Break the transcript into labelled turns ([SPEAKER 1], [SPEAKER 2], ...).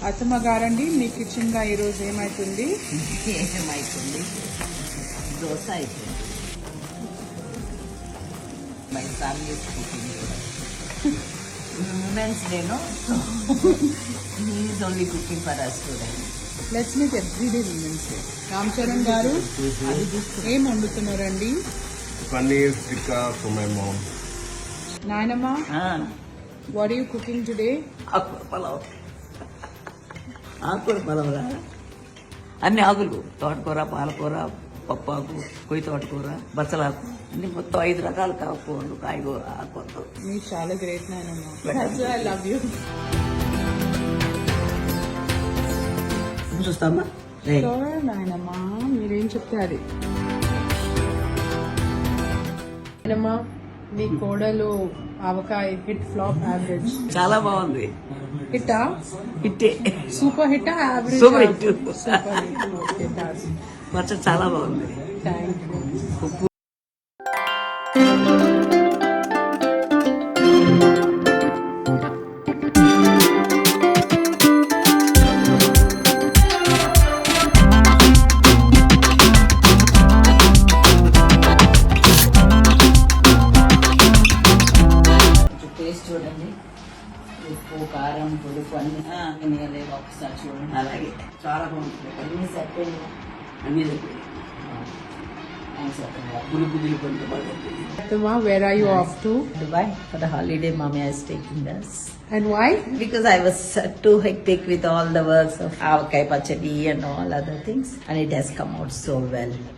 [SPEAKER 1] అత్తమ్మ గారండి, మీ కిచెన్ గా ఈరోజు ఏమైతుంది?
[SPEAKER 2] దోశ అయిపోయింది. మై ఫ్యామిలీ ఉమెన్స్ డేను is only cooking for us today.
[SPEAKER 1] Let's make everyday women's day. Ram Charan గారు ఏం వండుతున్నారండి?
[SPEAKER 3] Paneer tikka for my mom.
[SPEAKER 1] నాయనమ్మ, what are you cooking today?
[SPEAKER 2] ఆకుకూర పలావ్. ఆకుకూర పలావ్ రా, అన్ని ఆకులు, తోటకూర, పాలకూర, పప్పాకు, కొయ్యి తోటకూర, బచ్చలాకు, అన్ని మొత్తం 5 రకాల కూరలు, కాయగూర, ఆకుకూరలు.
[SPEAKER 1] మీరు చాలా గ్రేట్ నాయనమ్మ. I love you.
[SPEAKER 2] చూస్తామా
[SPEAKER 1] నాయనమ్మ, మీరేం చెప్తే అది. నాయనమ్మ, మీ కోడలు ఆవకాయ హిట్, ఫ్లాప్, యావరేజ్?
[SPEAKER 2] చాలా బాగుంది.
[SPEAKER 1] హిట్టా?
[SPEAKER 2] హిట్టే.
[SPEAKER 1] సూపర్ హిట్టా, average?
[SPEAKER 2] Super hit.
[SPEAKER 1] Super hit. Okay,
[SPEAKER 2] పచ్చడి చాలా బాగుంది.
[SPEAKER 1] Thank you.
[SPEAKER 2] ఉప్పు టేస్ట్ చూడండి. ఉప్పు, కారం, పులుపు అన్ని లేదు. ఒకసారి చూడండి. అలాగే చాలా బాగుంటుంది. అన్ని సరిపోయింది. అన్ని సరిపోయింది. పులుపు గిలుపు అంటే బాగుంటుంది.
[SPEAKER 1] Atma, where are you off to?
[SPEAKER 2] Dubai for the holiday. Mommy is taking us.
[SPEAKER 1] And why?
[SPEAKER 2] Because I was too hectic with all the works of Avakai Pachadi and all other things, and it has come out so well.